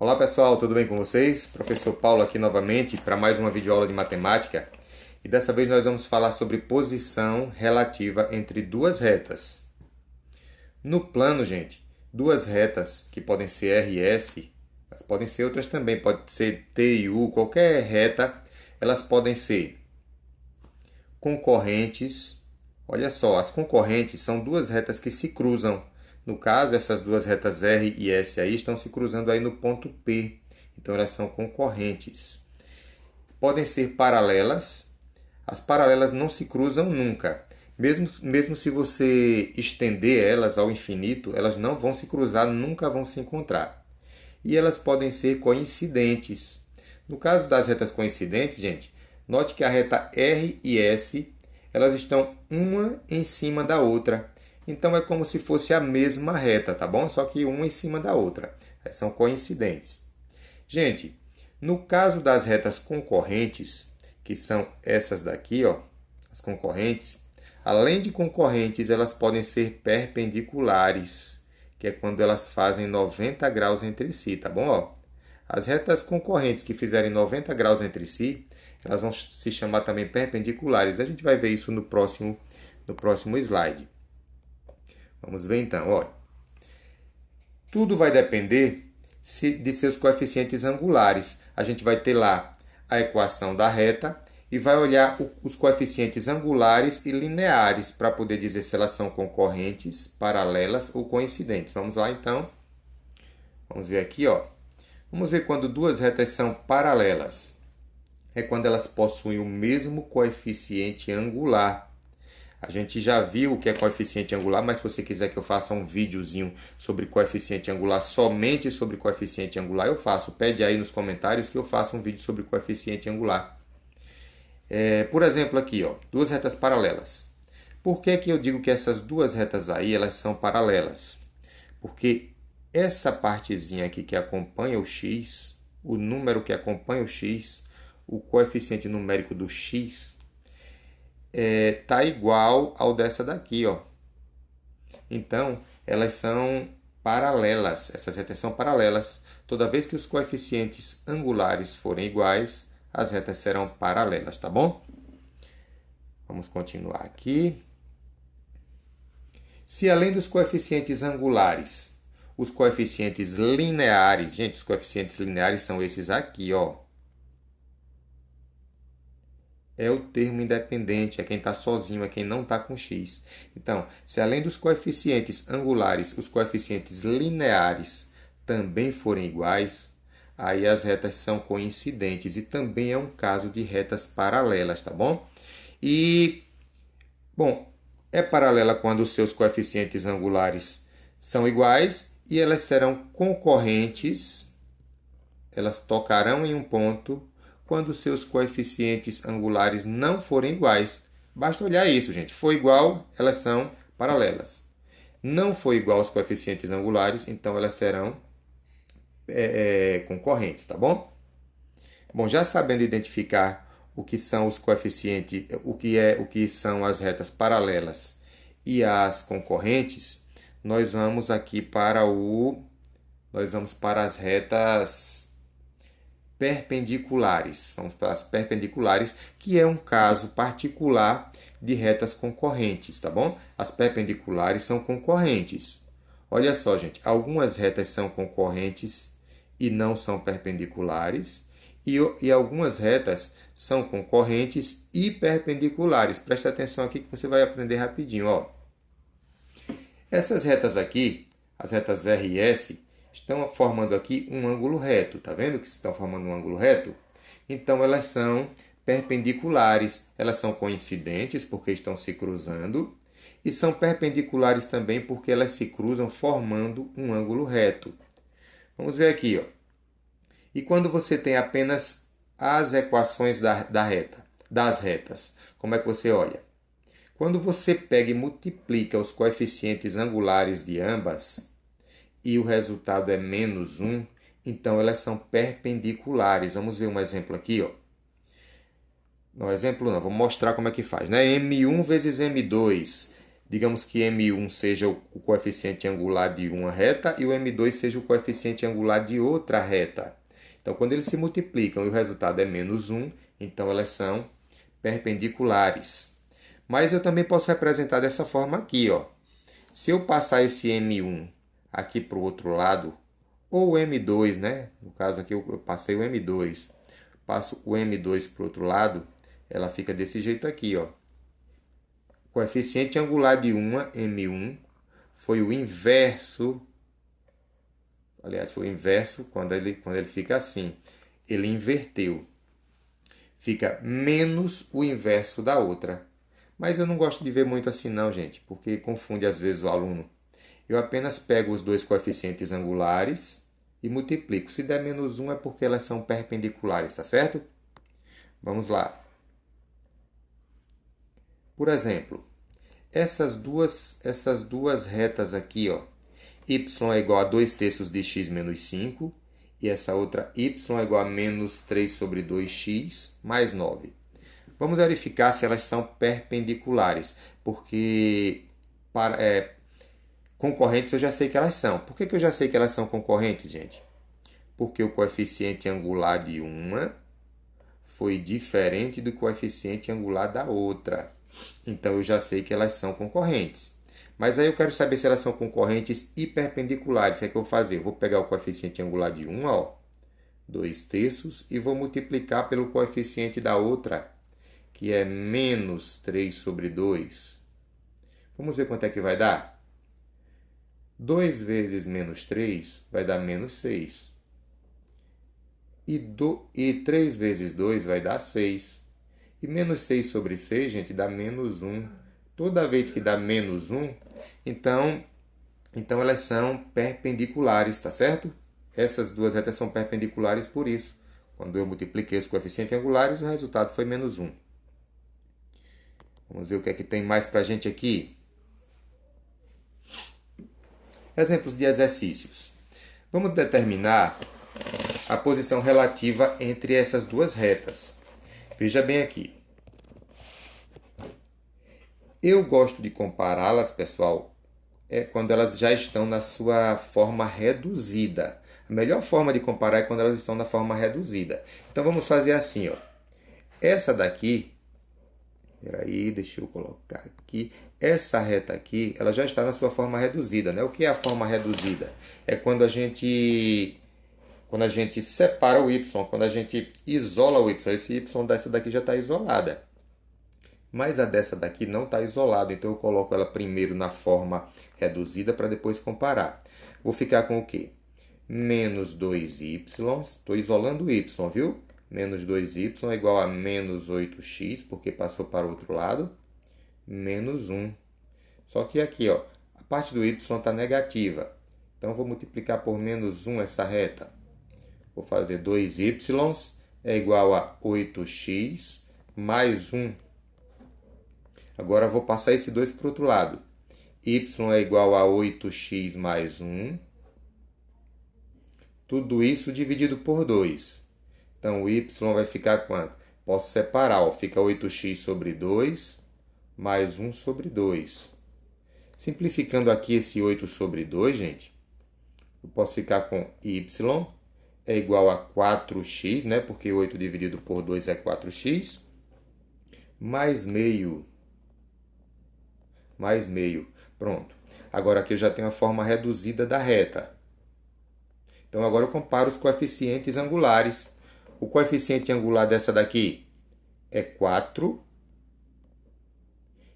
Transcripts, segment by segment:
Olá pessoal, tudo bem com vocês? Professor Paulo aqui novamente para mais uma videoaula de matemática. E dessa vez nós vamos falar sobre posição relativa entre duas retas. No plano, gente, duas retas que podem ser R e S, mas podem ser outras também, pode ser T e U, qualquer reta, elas podem ser concorrentes. Olha só, as concorrentes são duas retas que se cruzam. No caso, essas duas retas R e S aí estão se cruzando aí no ponto P. Então, elas são concorrentes. Podem ser paralelas. As paralelas não se cruzam nunca. Mesmo se você estender elas ao infinito, elas não vão se cruzar, nunca vão se encontrar. E elas podem ser coincidentes. No caso das retas coincidentes, gente, note que a reta R e S, elas estão uma em cima da outra. Então, é como se fosse a mesma reta, tá bom? Só que uma em cima da outra. São coincidentes. Gente, no caso das retas concorrentes, que são essas daqui, ó, as concorrentes, além de concorrentes, elas podem ser perpendiculares, que é quando elas fazem 90 graus entre si, tá bom? Ó, as retas concorrentes que fizerem 90 graus entre si, elas vão se chamar também perpendiculares. A gente vai ver isso no próximo slide. Vamos ver então, olha. Tudo vai depender de seus coeficientes angulares. A gente vai ter lá a equação da reta e vai olhar os coeficientes angulares e lineares para poder dizer se elas são concorrentes, paralelas ou coincidentes. Vamos lá então. Vamos ver aqui, ó. Vamos ver quando duas retas são paralelas. É quando elas possuem o mesmo coeficiente angular. A gente já viu o que é coeficiente angular, mas se você quiser que eu faça um videozinho sobre coeficiente angular, somente sobre coeficiente angular, eu faço. Pede aí nos comentários que eu faça um vídeo sobre coeficiente angular. Por exemplo, aqui, ó, duas retas paralelas. Por que que eu digo que essas duas retas aí, elas são paralelas? Porque essa partezinha aqui que acompanha o x, o número que acompanha o x, o coeficiente numérico do x, tá igual ao dessa daqui, ó. Então, elas são paralelas. Essas retas são paralelas. Toda vez que os coeficientes angulares forem iguais, as retas serão paralelas, tá bom? Vamos continuar aqui. Se além dos coeficientes angulares, os coeficientes lineares, gente, os coeficientes lineares são esses aqui, ó. É o termo independente, é quem está sozinho, é quem não está com x. Então, se além dos coeficientes angulares, os coeficientes lineares também forem iguais, aí as retas são coincidentes e também é um caso de retas paralelas, tá bom? E, bom, é paralela quando os seus coeficientes angulares são iguais e elas serão concorrentes, elas tocarão em um ponto quando seus coeficientes angulares não forem iguais. Basta olhar isso, gente. For igual, elas são paralelas. Não for igual aos coeficientes angulares, então elas serão concorrentes, tá bom? Bom, já sabendo identificar o que são os coeficientes, o que são as retas paralelas e as concorrentes, nós vamos aqui para as retas perpendiculares. Vamos para as perpendiculares, que é um caso particular de retas concorrentes, tá bom? As perpendiculares são concorrentes. Olha só, gente, algumas retas são concorrentes e não são perpendiculares, e algumas retas são concorrentes e perpendiculares. Presta atenção aqui que você vai aprender rapidinho, ó. Essas retas aqui, as retas R e S, estão formando aqui um ângulo reto. Tá vendo que estão formando um ângulo reto? Então, elas são perpendiculares. Elas são coincidentes porque estão se cruzando. E são perpendiculares também porque elas se cruzam formando um ângulo reto. Vamos ver aqui, ó. E quando você tem apenas as equações das retas, como é que você olha? Quando você pega e multiplica os coeficientes angulares de ambas, e o resultado é menos 1, então elas são perpendiculares. Vamos ver um exemplo aqui, ó. Não, exemplo não, vou mostrar como é que faz, né? M1 vezes M2 Digamos que M1 seja o coeficiente angular de uma reta e o M2 seja o coeficiente angular de outra reta. Então, quando eles se multiplicam e o resultado é -1, então elas são perpendiculares. Mas eu também posso representar dessa forma aqui, ó. Se eu passar esse M1 aqui para o outro lado, ou o M2, né? No caso aqui eu passei o M2, passo o M2 para o outro lado, ela fica desse jeito aqui, ó. O coeficiente angular de uma, M1, foi o inverso, aliás, foi o inverso quando ele fica assim. Ele inverteu. Fica menos o inverso da outra. Mas eu não gosto de ver muito assim não, gente, porque confunde às vezes o aluno. Eu apenas pego os dois coeficientes angulares e multiplico. Se der -1 é porque elas são perpendiculares, tá certo? Vamos lá. Por exemplo, essas duas retas aqui, ó, y é igual a 2/3 de x menos 5 e essa outra y é igual a -3 sobre 2x mais 9. Vamos verificar se elas são perpendiculares, porque concorrentes eu já sei que elas são. Por que eu já sei que elas são concorrentes, gente? Porque o coeficiente angular de uma foi diferente do coeficiente angular da outra. Então eu já sei que elas são concorrentes. Mas aí eu quero saber se elas são concorrentes e perpendiculares. O que é que eu vou fazer? Eu vou pegar o coeficiente angular de uma, ó, 2/3, e vou multiplicar pelo coeficiente da outra, que é -3 sobre 2. Vamos ver quanto é que vai dar? 2 vezes -3 vai dar -6. E 3 vezes 2 vai dar 6. E -6 sobre 6, gente, dá -1. Toda vez que dá -1, então elas são perpendiculares, tá certo? Essas duas retas são perpendiculares por isso. Quando eu multipliquei os coeficientes angulares, o resultado foi -1. Vamos ver o que é que tem mais para a gente aqui. Exemplos de exercícios. Vamos determinar a posição relativa entre essas duas retas. Veja bem aqui. Eu gosto de compará-las, pessoal, quando elas já estão na sua forma reduzida. A melhor forma de comparar é quando elas estão na forma reduzida. Então vamos fazer assim, ó. Essa daqui, peraí, deixa eu colocar aqui. Essa reta aqui, ela já está na sua forma reduzida, né? O que é a forma reduzida? É quando a gente separa o y, quando a gente isola o y. Esse y dessa daqui já está isolada. Mas a dessa daqui não está isolada, então eu coloco ela primeiro na forma reduzida para depois comparar. Vou ficar com o quê? Menos 2y, estou isolando o y, viu? Menos 2y é igual a menos 8x, porque passou para o outro lado, menos 1. Só que aqui, ó, a parte do y está negativa, então eu vou multiplicar por menos 1 essa reta. Vou fazer 2y é igual a 8x mais 1. Agora vou passar esse 2 para o outro lado. Y é igual a 8x mais 1. Tudo isso dividido por 2. Então, o y vai ficar quanto? Posso separar, ó, fica 8x sobre 2 mais 1 sobre 2. Simplificando aqui esse 8 sobre 2, gente, eu posso ficar com y é igual a 4x, né? Porque 8 dividido por 2 é 4x, mais meio. Mais meio. Pronto. Agora aqui eu já tenho a forma reduzida da reta. Então agora eu comparo os coeficientes angulares. O coeficiente angular dessa daqui é 4.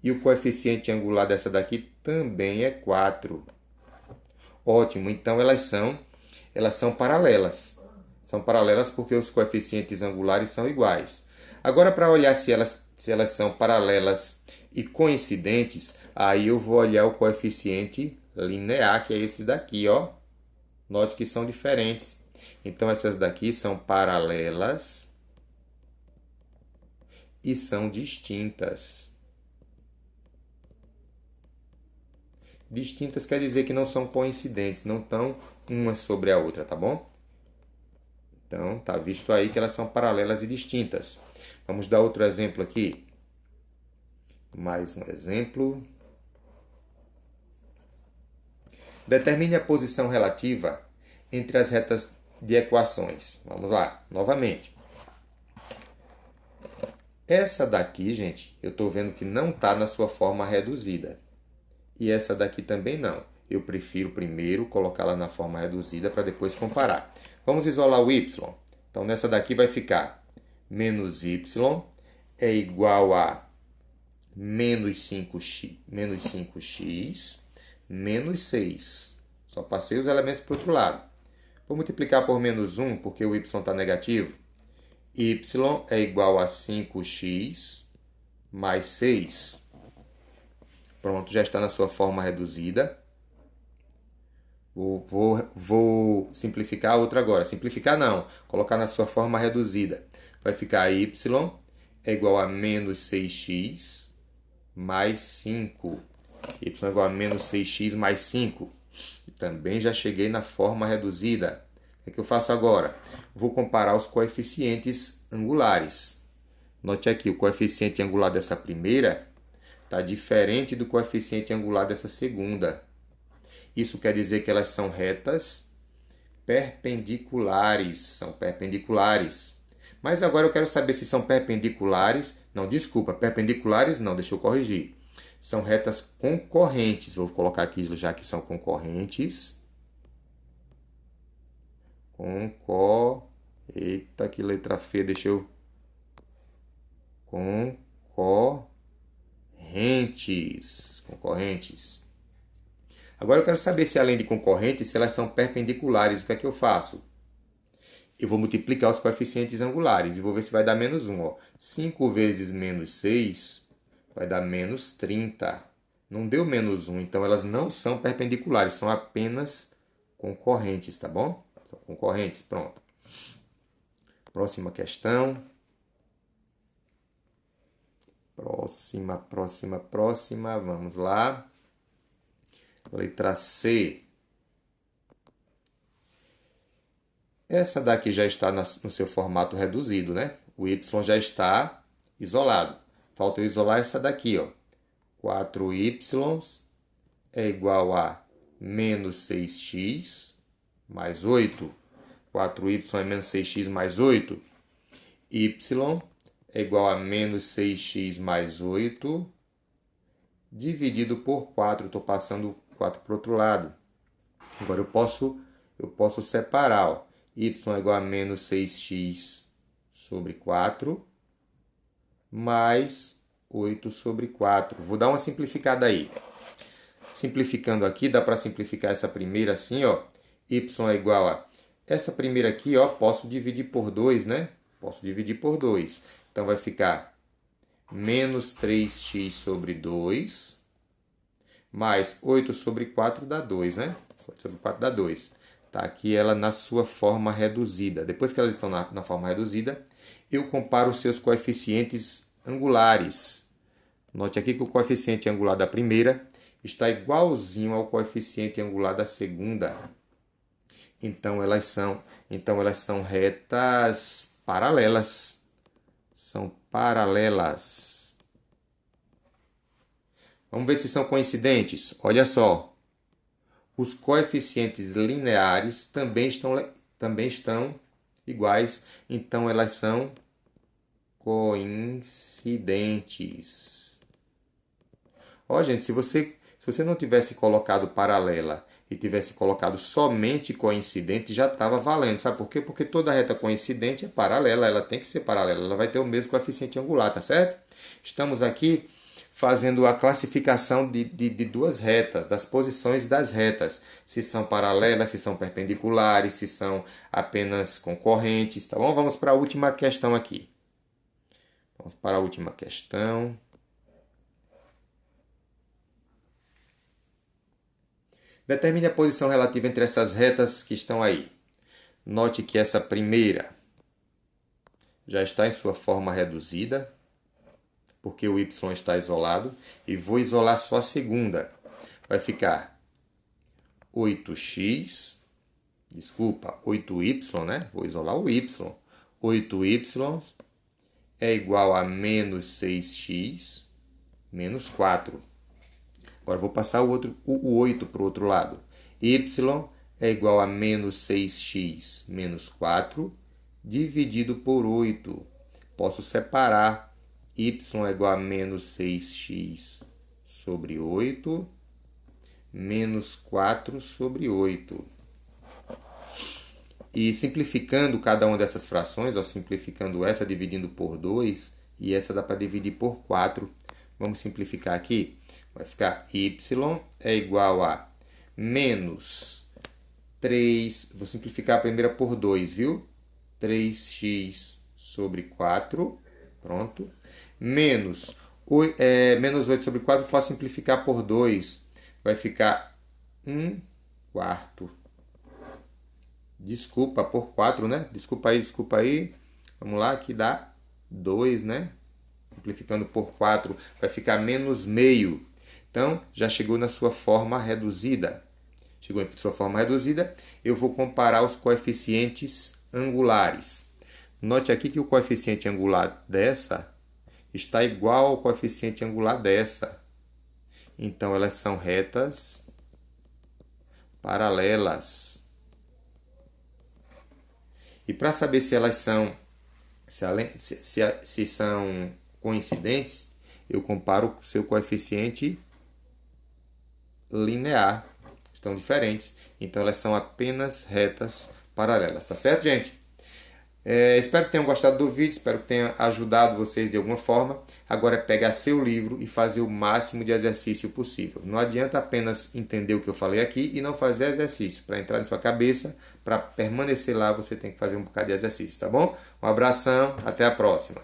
E o coeficiente angular dessa daqui também é 4. Ótimo. Então elas são paralelas. São paralelas porque os coeficientes angulares são iguais. Agora, para olhar se elas são paralelas e coincidentes, aí eu vou olhar o coeficiente linear, que é esse daqui, ó. Note que são diferentes. Então, essas daqui são paralelas e são distintas. Distintas quer dizer que não são coincidentes, não estão uma sobre a outra, tá bom? Então, tá visto aí que elas são paralelas e distintas. Vamos dar outro exemplo aqui. Mais um exemplo. Determine a posição relativa entre as retas de equações. Vamos lá, novamente. Essa daqui, gente, eu estou vendo que não está na sua forma reduzida. E essa daqui também não. Eu prefiro primeiro colocá-la na forma reduzida para depois comparar. Vamos isolar o y. Então, nessa daqui vai ficar menos y é igual a menos 5x menos 6. Só passei os elementos para o outro lado. Vou multiplicar por menos 1, porque o y está negativo. Y é igual a 5x mais 6. Pronto, já está na sua forma reduzida. Vou simplificar a outra agora. Simplificar não, colocar na sua forma reduzida. Vai ficar y é igual a menos 6x mais 5. Y é igual a menos 6x mais 5. Também já cheguei na forma reduzida. O que eu faço agora? Vou comparar os coeficientes angulares. Note aqui, o coeficiente angular dessa primeira está diferente do coeficiente angular dessa segunda. Isso quer dizer que elas são retas perpendiculares. São perpendiculares. Mas agora eu quero saber se são perpendiculares. Não, desculpa, perpendiculares não, deixa eu corrigir. São retas concorrentes. Vou colocar aqui já que são concorrentes. Eita, que letra feia, deixa eu... Concorrentes. Agora eu quero saber se além de concorrentes, se elas são perpendiculares. O que é que eu faço? Eu vou multiplicar os coeficientes angulares e vou ver se vai dar menos 1. Ó. 5 vezes menos 6 vai dar menos 30. Não deu menos 1, então elas não são perpendiculares, são apenas concorrentes, tá bom? São concorrentes, pronto. Próxima questão. Próxima. Vamos lá. Letra C. Essa daqui já está no seu formato reduzido, né? O y já está isolado. Falta eu isolar essa daqui, ó. 4y é igual a menos 6x mais 8. 4y é menos 6x mais 8. Y é igual a menos 6x mais 8 dividido por 4. Estou passando 4 para o outro lado. Agora eu posso separar. Ó. Y é igual a menos 6x sobre 4 mais 8 sobre 4. Vou dar uma simplificada aí. Simplificando aqui, dá para simplificar essa primeira assim, ó. Y é igual a... Essa primeira aqui, ó, posso dividir por 2, né? Posso dividir por 2. Então, vai ficar menos 3x sobre 2 mais 8 sobre 4 dá 2, né? 8 sobre 4 dá 2. Tá aqui ela na sua forma reduzida. Depois que elas estão na forma reduzida, eu comparo os seus coeficientes angulares. Note aqui que o coeficiente angular da primeira está igualzinho ao coeficiente angular da segunda. Então elas são retas paralelas. São paralelas. Vamos ver se são coincidentes. Olha só. Os coeficientes lineares também estão iguais. Então elas são coincidentes. Ó, gente, se você não tivesse colocado paralela e tivesse colocado somente coincidente, já estava valendo. Sabe por quê? Porque toda reta coincidente é paralela, ela tem que ser paralela, ela vai ter o mesmo coeficiente angular, tá certo? Estamos aqui fazendo a classificação de duas retas, das posições das retas. Se são paralelas, se são perpendiculares, se são apenas concorrentes, tá bom? Vamos para a última questão aqui. Vamos para a última questão. Determine a posição relativa entre essas retas que estão aí. Note que essa primeira já está em sua forma reduzida, porque o y está isolado, e vou isolar só a segunda. Vai ficar 8y, né? Vou isolar o y. 8y é igual a menos 6x menos 4. Agora vou passar o 8 para o outro lado. y é igual a menos 6x menos 4 dividido por 8. Posso separar. Y é igual a menos 6x sobre 8 menos 4 sobre 8. E simplificando cada uma dessas frações, ó, simplificando essa, dividindo por 2, e essa dá para dividir por 4. Vamos simplificar aqui. Vai ficar y é igual a menos 3, vou simplificar a primeira por 2, viu? 3x sobre 4, pronto. Menos 8 sobre 4, posso simplificar por 2, vai ficar 1/4. Desculpa, por 4, né? Desculpa aí. Vamos lá, aqui dá 2, né? Simplificando por 4, vai ficar menos meio. Então, já chegou na sua forma reduzida. Chegou em sua forma reduzida, eu vou comparar os coeficientes angulares. Note aqui que o coeficiente angular dessa está igual ao coeficiente angular dessa. Então, elas são retas paralelas. E para saber se elas são, se são coincidentes, eu comparo o seu coeficiente linear. Estão diferentes, então elas são apenas retas paralelas, tá certo, gente? Espero que tenham gostado do vídeo, espero que tenha ajudado vocês de alguma forma. Agora é pegar seu livro e fazer o máximo de exercício possível. Não adianta apenas entender o que eu falei aqui e não fazer exercício. Para entrar na sua cabeça, para permanecer lá, você tem que fazer um bocado de exercício, tá bom? Um abração, até a próxima.